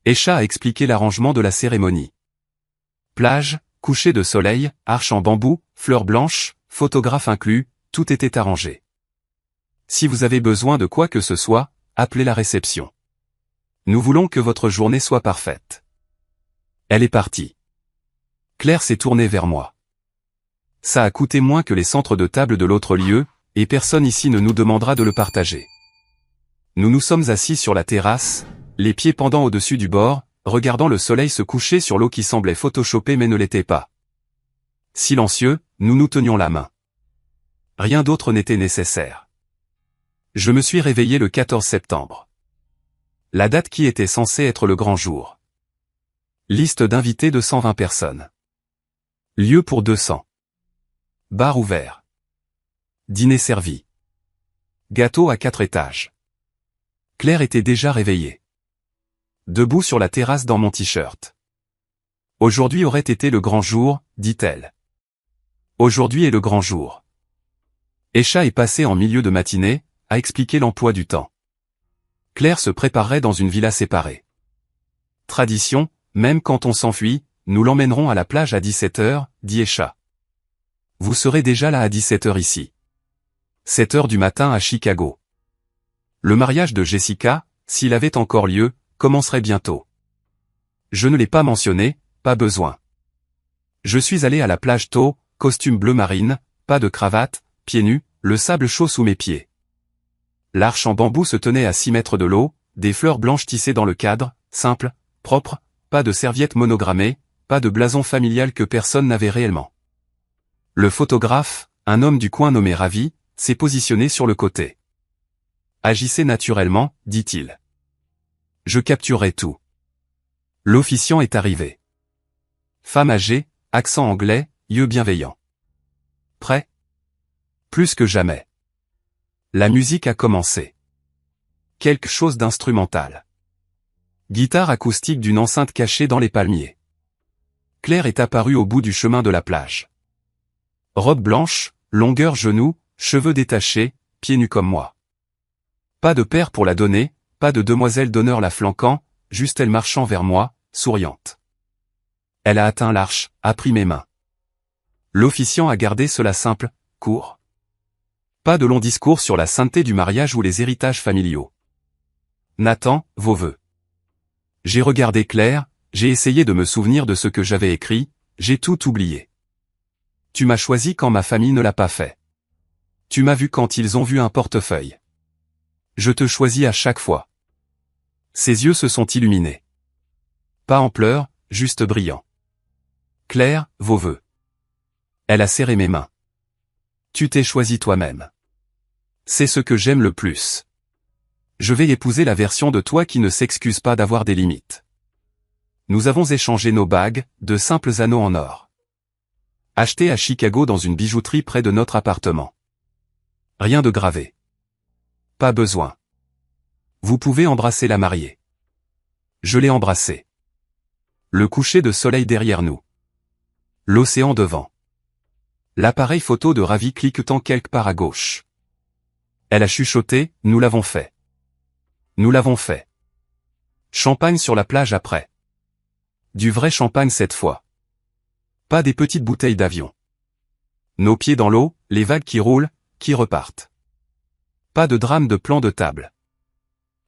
Esha a expliqué l'arrangement de la cérémonie. Plage, coucher de soleil, arche en bambou, fleurs blanches, photographe inclus, tout était arrangé. Si vous avez besoin de quoi que ce soit, appelez la réception. Nous voulons que votre journée soit parfaite. Elle est partie. Claire s'est tournée vers moi. Ça a coûté moins que les centres de table de l'autre lieu, et personne ici ne nous demandera de le partager. Nous nous sommes assis sur la terrasse, les pieds pendant au-dessus du bord, regardant le soleil se coucher sur l'eau qui semblait photoshopée mais ne l'était pas. Silencieux, nous nous tenions la main. Rien d'autre n'était nécessaire. Je me suis réveillé le 14 septembre. La date qui était censée être le grand jour. Liste d'invités de 120 personnes. Lieu pour 200. Bar ouvert. Dîner servi. Gâteau à 4 étages. Claire était déjà réveillée. Debout sur la terrasse dans mon t-shirt. Aujourd'hui aurait été le grand jour, dit-elle. Aujourd'hui est le grand jour. Esha est passé en milieu de matinée, à expliquer l'emploi du temps. Claire se préparerait dans une villa séparée. Tradition, même quand on s'enfuit, nous l'emmènerons à la plage à 17h, dit Esha. Vous serez déjà là à 17h ici. 7h du matin à Chicago. Le mariage de Jessica, s'il avait encore lieu, commencerait bientôt. Je ne l'ai pas mentionné, pas besoin. Je suis allé à la plage tôt, costume bleu marine, pas de cravate, pieds nus, le sable chaud sous mes pieds. L'arche en bambou se tenait à 6 mètres de l'eau, des fleurs blanches tissées dans le cadre, simple, propre, pas de serviette monogrammée, pas de blason familial que personne n'avait réellement. Le photographe, un homme du coin nommé Ravi, s'est positionné sur le côté. Agissez naturellement, dit-il. Je capturerai tout. L'officiant est arrivé. Femme âgée, accent anglais, yeux bienveillants. Prêt? Plus que jamais. La musique a commencé. Quelque chose d'instrumental. Guitare acoustique d'une enceinte cachée dans les palmiers. Claire est apparue au bout du chemin de la plage. Robe blanche, longueur genou, cheveux détachés, pieds nus comme moi. Pas de père pour la donner, pas de demoiselle d'honneur la flanquant, juste elle marchant vers moi, souriante. Elle a atteint l'arche, a pris mes mains. L'officiant a gardé cela simple, court. Pas de long discours sur la sainteté du mariage ou les héritages familiaux. Nathan, vos vœux. J'ai regardé Claire, j'ai essayé de me souvenir de ce que j'avais écrit, j'ai tout oublié. Tu m'as choisi quand ma famille ne l'a pas fait. Tu m'as vu quand ils ont vu un portefeuille. Je te choisis à chaque fois. Ses yeux se sont illuminés. Pas en pleurs, juste brillants. Claire, vos vœux. Elle a serré mes mains. Tu t'es choisi toi-même. C'est ce que j'aime le plus. Je vais épouser la version de toi qui ne s'excuse pas d'avoir des limites. Nous avons échangé nos bagues, de simples anneaux en or. Achetés à Chicago dans une bijouterie près de notre appartement. Rien de gravé. Pas besoin. Vous pouvez embrasser la mariée. Je l'ai embrassée. Le coucher de soleil derrière nous. L'océan devant. L'appareil photo de Ravi cliquetant quelque part à gauche. Elle a chuchoté, nous l'avons fait. Nous l'avons fait. Champagne sur la plage après. Du vrai champagne cette fois. Pas des petites bouteilles d'avion. Nos pieds dans l'eau, les vagues qui roulent, qui repartent. Pas de drame de plan de table.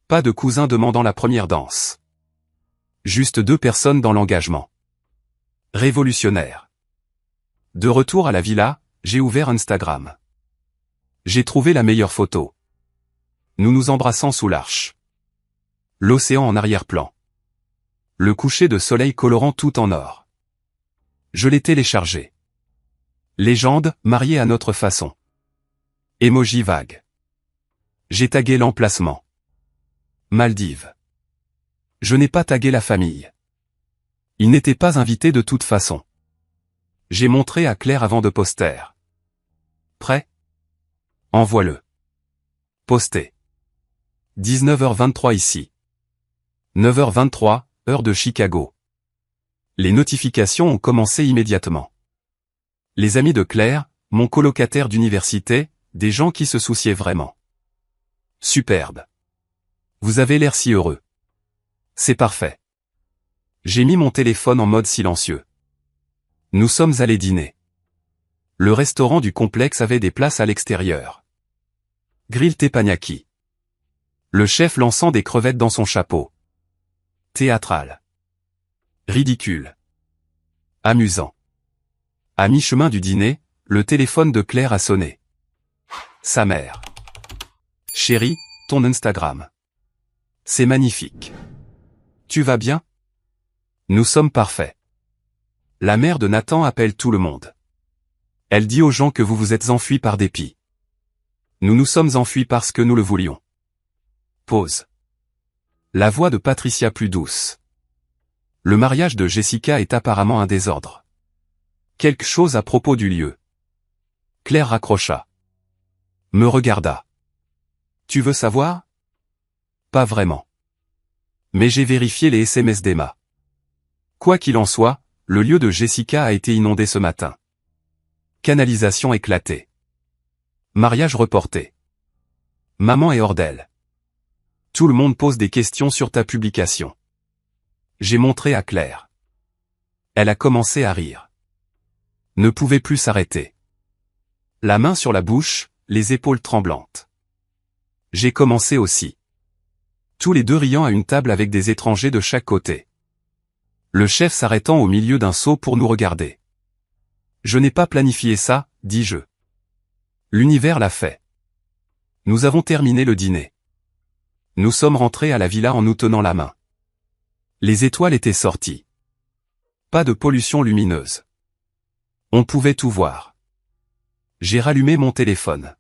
Pas de cousin demandant la première danse. Juste 2 personnes dans l'engagement. Révolutionnaire. De retour à la villa, j'ai ouvert Instagram. J'ai trouvé la meilleure photo. Nous nous embrassant sous l'arche. L'océan en arrière-plan. Le coucher de soleil colorant tout en or. Je l'ai téléchargé. Légende, mariée à notre façon. Emoji vague. J'ai tagué l'emplacement. Maldives. Je n'ai pas tagué la famille. Ils n'étaient pas invités de toute façon. J'ai montré à Claire avant de poster. Prêt? Envoie-le. Posté. 19h23 ici. 9h23, heure de Chicago. Les notifications ont commencé immédiatement. Les amis de Claire, mon colocataire d'université, des gens qui se souciaient vraiment. Superbe. Vous avez l'air si heureux. C'est parfait. J'ai mis mon téléphone en mode silencieux. Nous sommes allés dîner. Le restaurant du complexe avait des places à l'extérieur. Grill teppanyaki. Le chef lançant des crevettes dans son chapeau. Théâtral. Ridicule. Amusant. À mi-chemin du dîner, le téléphone de Claire a sonné. Sa mère. Chérie, ton Instagram. C'est magnifique. Tu vas bien? Nous sommes parfaits. La mère de Nathan appelle tout le monde. Elle dit aux gens que vous vous êtes enfuis par dépit. Nous nous sommes enfuis parce que nous le voulions. Pause. La voix de Patricia plus douce. Le mariage de Jessica est apparemment un désordre. Quelque chose à propos du lieu. Claire raccrocha. Me regarda. Tu veux savoir? Pas vraiment. Mais j'ai vérifié les SMS d'Emma. Quoi qu'il en soit, le lieu de Jessica a été inondé ce matin. Canalisation éclatée. Mariage reporté. Maman est hors d'elle. Tout le monde pose des questions sur ta publication. J'ai montré à Claire. Elle a commencé à rire. Ne pouvait plus s'arrêter. La main sur la bouche, les épaules tremblantes. J'ai commencé aussi. Tous les deux riant à une table avec des étrangers de chaque côté. Le chef s'arrêtant au milieu d'un seau pour nous regarder. Je n'ai pas planifié ça, dis-je. L'univers l'a fait. Nous avons terminé le dîner. Nous sommes rentrés à la villa en nous tenant la main. Les étoiles étaient sorties. Pas de pollution lumineuse. On pouvait tout voir. J'ai rallumé mon téléphone.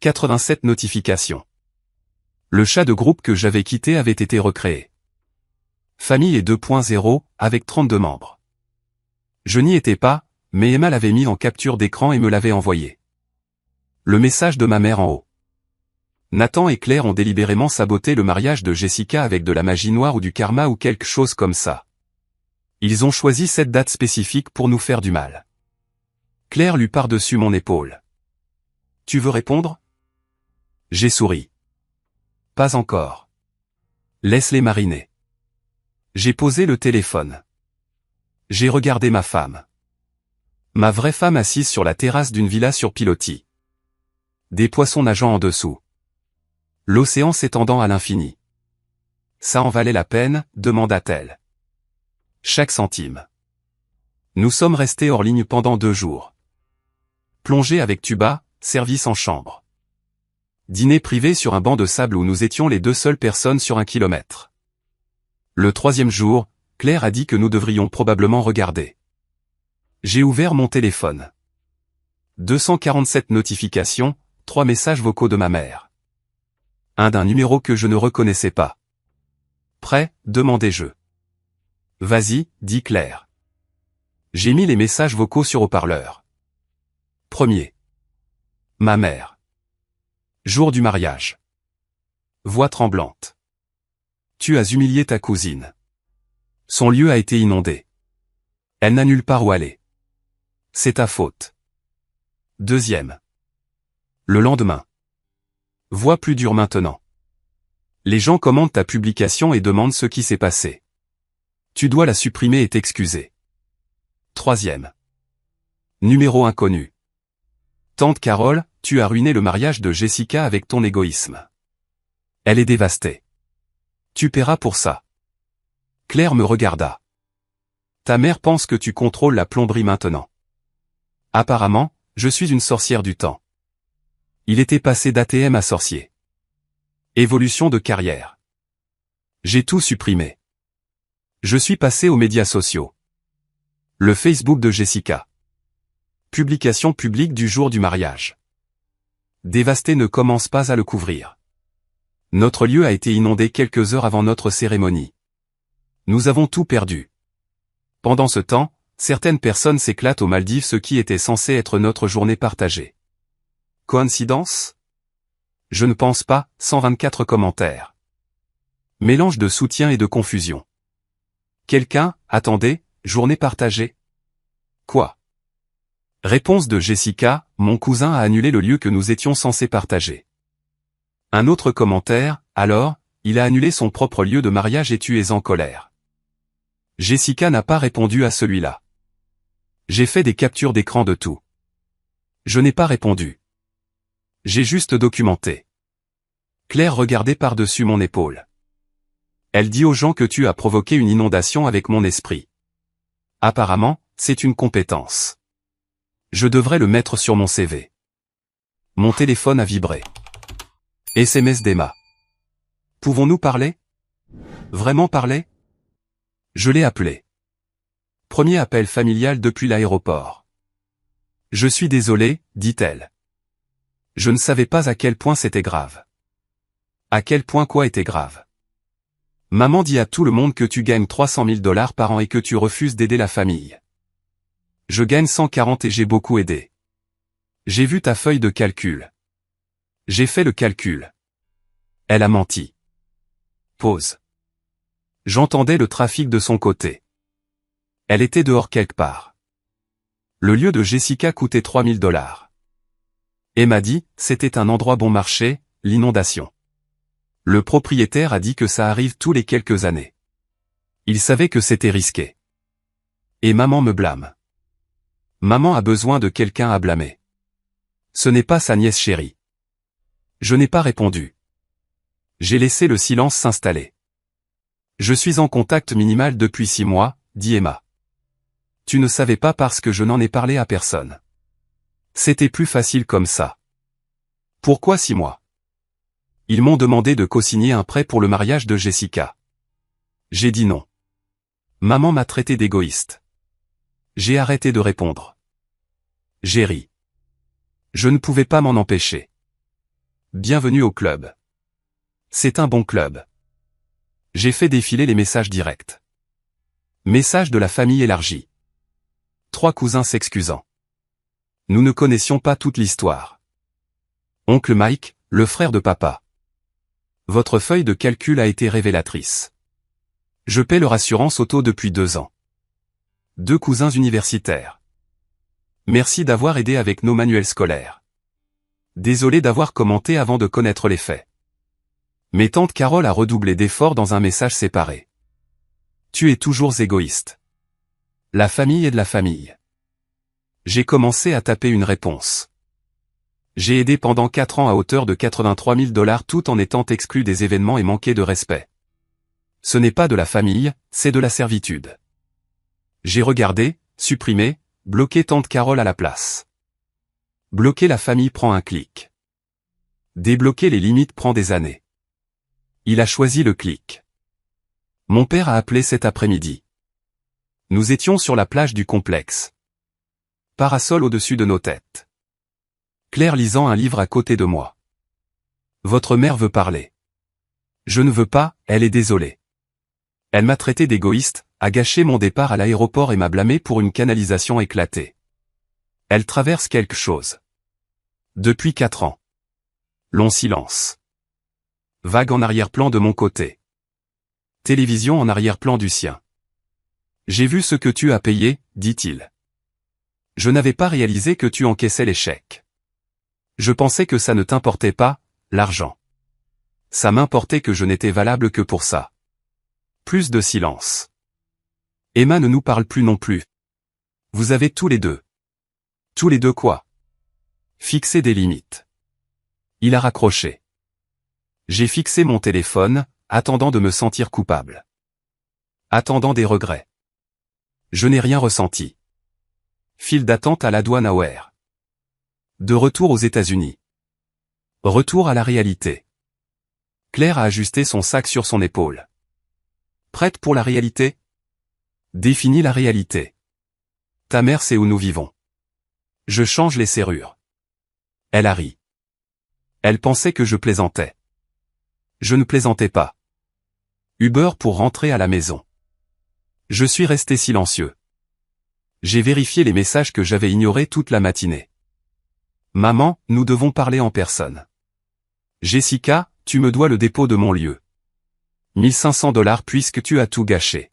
87 notifications. Le chat de groupe que j'avais quitté avait été recréé. Famille et 2.0, avec 32 membres. Je n'y étais pas, mais Emma l'avait mis en capture d'écran et me l'avait envoyé. Le message de ma mère en haut. Nathan et Claire ont délibérément saboté le mariage de Jessica avec de la magie noire ou du karma ou quelque chose comme ça. Ils ont choisi cette date spécifique pour nous faire du mal. Claire lut par-dessus mon épaule. Tu veux répondre? J'ai souri. Pas encore. Laisse-les mariner. J'ai posé le téléphone. J'ai regardé ma femme. Ma vraie femme assise sur la terrasse d'une villa sur pilotis. Des poissons nageant en dessous. L'océan s'étendant à l'infini. Ça en valait la peine, demanda-t-elle. Chaque centime. Nous sommes restés hors ligne pendant 2 jours. Plongée avec tuba, service en chambre. Dîner privé sur un banc de sable où nous étions les 2 seules personnes sur 1 kilomètre. Le 3e jour, Claire a dit que nous devrions probablement regarder. J'ai ouvert mon téléphone. 247 notifications, 3 messages vocaux de ma mère. Un d'un numéro que je ne reconnaissais pas. Prêt, demandai-je. Vas-y, dit Claire. J'ai mis les messages vocaux sur haut-parleur. Premier. Ma mère. Jour du mariage. Voix tremblante. Tu as humilié ta cousine. Son lieu a été inondé. Elle n'a nulle part où aller. C'est ta faute. Deuxième. Le lendemain. Voix plus dure maintenant. Les gens commentent ta publication et demandent ce qui s'est passé. Tu dois la supprimer et t'excuser. Troisième. Numéro inconnu. Tante Carole, tu as ruiné le mariage de Jessica avec ton égoïsme. Elle est dévastée. Tu paieras pour ça. Claire me regarda. Ta mère pense que tu contrôles la plomberie maintenant. Apparemment, je suis une sorcière du temps. Il était passé d'ATM à sorcier. Évolution de carrière. J'ai tout supprimé. Je suis passé aux médias sociaux. Le Facebook de Jessica. Publication publique du jour du mariage. Dévasté ne commence pas à le couvrir. Notre lieu a été inondé quelques heures avant notre cérémonie. Nous avons tout perdu. Pendant ce temps, certaines personnes s'éclatent aux Maldives, ce qui était censé être notre journée partagée. Coïncidence? Je ne pense pas, 124 commentaires. Mélange de soutien et de confusion. Quelqu'un, attendez, journée partagée? Quoi? Réponse de Jessica, mon cousin a annulé le lieu que nous étions censés partager. Un autre commentaire, alors, il a annulé son propre lieu de mariage et tu es en colère. Jessica n'a pas répondu à celui-là. J'ai fait des captures d'écran de tout. Je n'ai pas répondu. J'ai juste documenté. Claire regardait par-dessus mon épaule. Elle dit aux gens que tu as provoqué une inondation avec mon esprit. Apparemment, c'est une compétence. Je devrais le mettre sur mon CV. Mon téléphone a vibré. SMS d'Emma. Pouvons-nous parler? Vraiment parler? Je l'ai appelé. Premier appel familial depuis l'aéroport. Je suis désolé, dit-elle. Je ne savais pas à quel point c'était grave. À quel point quoi était grave? Maman dit à tout le monde que tu gagnes 300 000 $ par an et que tu refuses d'aider la famille. Je gagne 140 et j'ai beaucoup aidé. J'ai vu ta feuille de calcul. J'ai fait le calcul. Elle a menti. Pause. J'entendais le trafic de son côté. Elle était dehors quelque part. Le lieu de Jessica coûtait 3 000 $. Emma dit, c'était un endroit bon marché, l'inondation. Le propriétaire a dit que ça arrive tous les quelques années. Il savait que c'était risqué. Et maman me blâme. Maman a besoin de quelqu'un à blâmer. Ce n'est pas sa nièce chérie. Je n'ai pas répondu. J'ai laissé le silence s'installer. Je suis en contact minimal depuis 6 mois, dit Emma. Tu ne savais pas parce que je n'en ai parlé à personne. C'était plus facile comme ça. Pourquoi 6 mois? Ils m'ont demandé de co-signer un prêt pour le mariage de Jessica. J'ai dit non. Maman m'a traité d'égoïste. J'ai arrêté de répondre. J'ai ri. Je ne pouvais pas m'en empêcher. Bienvenue au club. C'est un bon club. J'ai fait défiler les messages directs. Message de la famille élargie. 3 cousins s'excusant. Nous ne connaissions pas toute l'histoire. Oncle Mike, le frère de papa. Votre feuille de calcul a été révélatrice. Je paie leur assurance auto depuis 2 ans. 2 cousins universitaires. Merci d'avoir aidé avec nos manuels scolaires. Désolé d'avoir commenté avant de connaître les faits. Mais tante Carole a redoublé d'efforts dans un message séparé. Tu es toujours égoïste. La famille est de la famille. J'ai commencé à taper une réponse. J'ai aidé pendant 4 ans à hauteur de 83 000 $ tout en étant exclu des événements et manqué de respect. Ce n'est pas de la famille, c'est de la servitude. J'ai regardé, supprimé, bloqué tante Carole à la place. Bloquer la famille prend un clic. Débloquer les limites prend des années. Il a choisi le clic. Mon père a appelé cet après-midi. Nous étions sur la plage du complexe. Parasol au-dessus de nos têtes. Claire lisant un livre à côté de moi. Votre mère veut parler. Je ne veux pas, elle est désolée. Elle m'a traité d'égoïste, a gâché mon départ à l'aéroport et m'a blâmé pour une canalisation éclatée. Elle traverse quelque chose. Depuis 4 ans. Long silence. Vague en arrière-plan de mon côté. Télévision en arrière-plan du sien. J'ai vu ce que tu as payé, dit-il. Je n'avais pas réalisé que tu encaissais les chèques. Je pensais que ça ne t'importait pas, l'argent. Ça m'importait que je n'étais valable que pour ça. Plus de silence. Emma ne nous parle plus non plus. Vous avez tous les deux. Tous les deux quoi? Fixer des limites. Il a raccroché. J'ai fixé mon téléphone, attendant de me sentir coupable. Attendant des regrets. Je n'ai rien ressenti. File d'attente à la douane à O'Hare. De retour aux États-Unis. Retour à la réalité. Claire a ajusté son sac sur son épaule. Prête pour la réalité? Définis la réalité. Ta mère sait où nous vivons. Je change les serrures. Elle a ri. Elle pensait que je plaisantais. Je ne plaisantais pas. Uber pour rentrer à la maison. Je suis resté silencieux. J'ai vérifié les messages que j'avais ignorés toute la matinée. Maman, nous devons parler en personne. Jessica, tu me dois le dépôt de mon lieu. 1 500 $ puisque tu as tout gâché.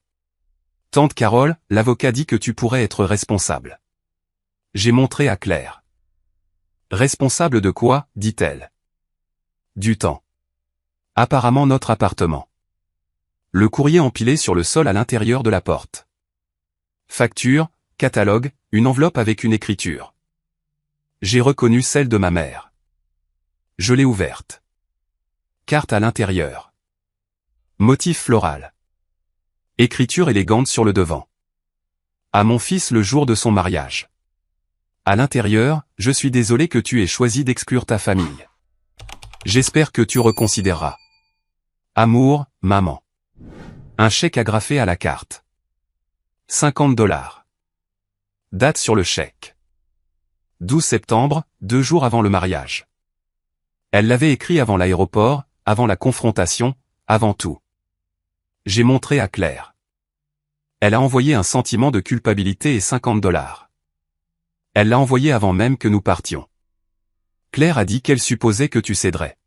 Tante Carole, l'avocat dit que tu pourrais être responsable. J'ai montré à Claire. Responsable de quoi, dit-elle. Du temps. Apparemment notre appartement. Le courrier empilé sur le sol à l'intérieur de la porte. Facture, catalogue, une enveloppe avec une écriture. J'ai reconnu celle de ma mère. Je l'ai ouverte. Carte à l'intérieur. Motif floral. Écriture élégante sur le devant. À mon fils le jour de son mariage. À l'intérieur, je suis désolé que tu aies choisi d'exclure ta famille. J'espère que tu reconsidéreras. Amour, maman. Un chèque agrafé à la carte. 50 $. Date sur le chèque. 12 septembre, 2 jours avant le mariage. Elle l'avait écrit avant l'aéroport, avant la confrontation, avant tout. J'ai montré à Claire. Elle a envoyé un sentiment de culpabilité et 50 $. Elle l'a envoyé avant même que nous partions. Claire a dit qu'elle supposait que tu céderais.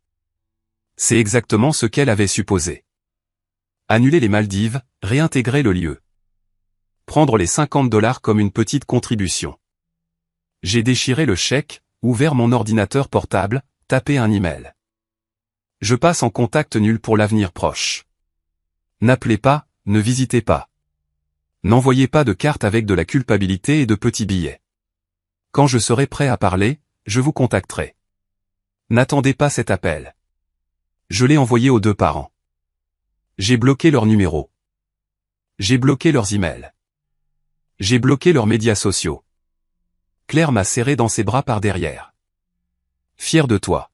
C'est exactement ce qu'elle avait supposé. Annuler les Maldives, réintégrer le lieu. Prendre les 50 $ comme une petite contribution. J'ai déchiré le chèque, ouvert mon ordinateur portable, tapé un email. Je passe en contact nul pour l'avenir proche. N'appelez pas, ne visitez pas. N'envoyez pas de cartes avec de la culpabilité et de petits billets. Quand je serai prêt à parler, je vous contacterai. N'attendez pas cet appel. Je l'ai envoyé aux 2 parents. J'ai bloqué leurs numéros. J'ai bloqué leurs emails. J'ai bloqué leurs médias sociaux. Claire m'a serré dans ses bras par derrière. Fier de toi.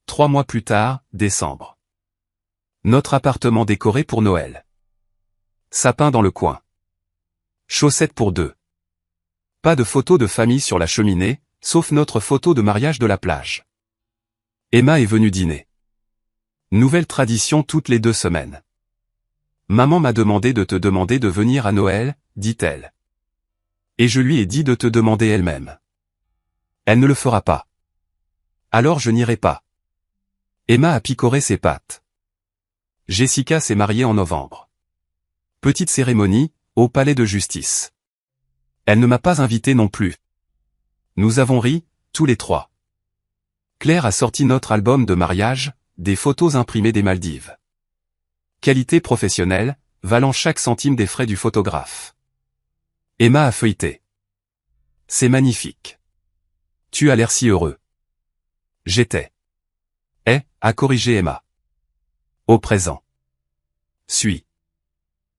3 mois plus tard, décembre. Notre appartement décoré pour Noël. Sapin dans le coin. Chaussettes pour 2. Pas de photo de famille sur la cheminée, sauf notre photo de mariage de la plage. Emma est venue dîner. Nouvelle tradition toutes les 2 semaines. Maman m'a demandé de te demander de venir à Noël, dit-elle. Et je lui ai dit de te demander elle-même. Elle ne le fera pas. Alors je n'irai pas. Emma a picoré ses pattes. Jessica s'est mariée en novembre. Petite cérémonie, au palais de justice. Elle ne m'a pas invité non plus. Nous avons ri, tous les 3. Claire a sorti notre album de mariage, des photos imprimées des Maldives. Qualité professionnelle, valant chaque centime des frais du photographe. Emma a feuilleté. C'est magnifique. Tu as l'air si heureux. J'étais. A corrigé Emma. Au présent. Suis.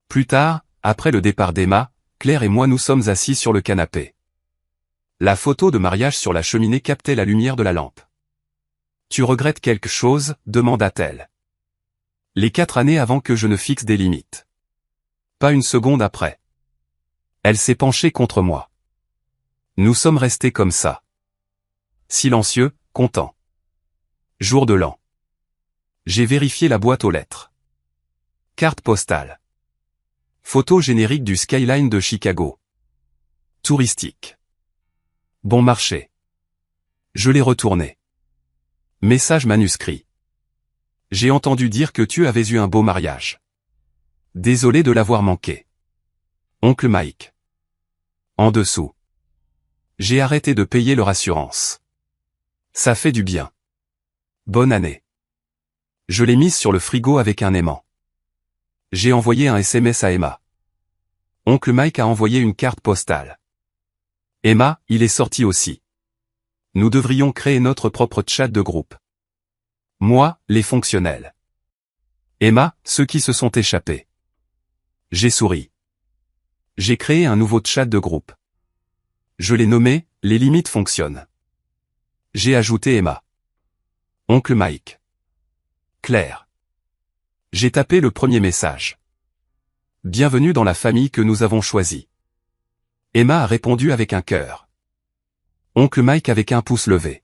Plus tard, après le départ d'Emma, Claire et moi nous sommes assis sur le canapé. La photo de mariage sur la cheminée captait la lumière de la lampe. Tu regrettes quelque chose, demanda-t-elle. Les 4 années avant que je ne fixe des limites. Pas une seconde après. Elle s'est penchée contre moi. Nous sommes restés comme ça. Silencieux, contents. Jour de l'an. J'ai vérifié la boîte aux lettres. Carte postale. Photo générique du skyline de Chicago. Touristique. Bon marché. Je l'ai retourné. Message manuscrit. J'ai entendu dire que tu avais eu un beau mariage. Désolé de l'avoir manqué. Oncle Mike. En dessous. J'ai arrêté de payer leur assurance. Ça fait du bien. Bonne année. Je l'ai mise sur le frigo avec un aimant. J'ai envoyé un SMS à Emma. Oncle Mike a envoyé une carte postale. Emma, il est sorti aussi. Nous devrions créer notre propre chat de groupe. Moi, les fonctionnels. Emma, ceux qui se sont échappés. J'ai souri. J'ai créé un nouveau chat de groupe. Je l'ai nommé « Les limites fonctionnent ». J'ai ajouté Emma. Oncle Mike. Claire. J'ai tapé le premier message. Bienvenue dans la famille que nous avons choisie. Emma a répondu avec un cœur. Oncle Mike avec un pouce levé.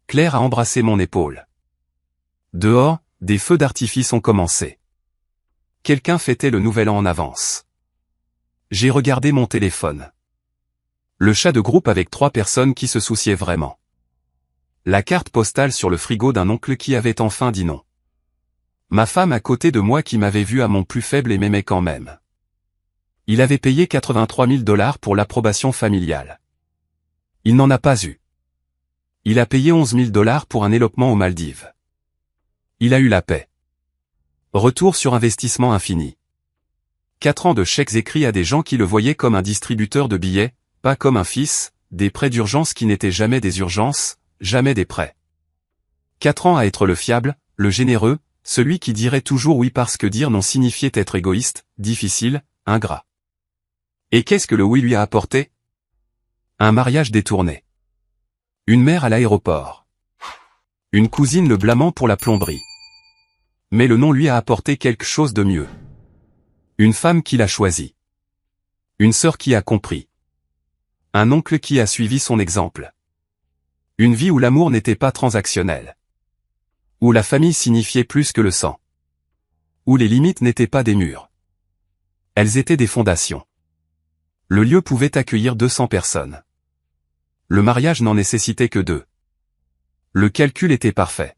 Claire a embrassé mon épaule. Dehors, des feux d'artifice ont commencé. Quelqu'un fêtait le nouvel an en avance. J'ai regardé mon téléphone. Le chat de groupe avec 3 personnes qui se souciaient vraiment. La carte postale sur le frigo d'un oncle qui avait enfin dit non. Ma femme à côté de moi qui m'avait vu à mon plus faible et m'aimait quand même. Il avait payé 83 000 $ pour l'approbation familiale. Il n'en a pas eu. Il a payé 11 000 $ pour un élopement aux Maldives. Il a eu la paix. Retour sur investissement infini. 4 ans de chèques écrits à des gens qui le voyaient comme un distributeur de billets, pas comme un fils, des prêts d'urgence qui n'étaient jamais des urgences, jamais des prêts. 4 ans à être le fiable, le généreux, celui qui dirait toujours oui parce que dire non signifiait être égoïste, difficile, ingrat. Et qu'est-ce que le oui lui a apporté? Un mariage détourné. Une mère à l'aéroport. Une cousine le blâmant pour la plomberie. Mais le nom lui a apporté quelque chose de mieux. Une femme qui l'a choisi. Une sœur qui a compris. Un oncle qui a suivi son exemple. Une vie où l'amour n'était pas transactionnel. Où la famille signifiait plus que le sang. Où les limites n'étaient pas des murs. Elles étaient des fondations. Le lieu pouvait accueillir 200 personnes. Le mariage n'en nécessitait que 2. Le calcul était parfait.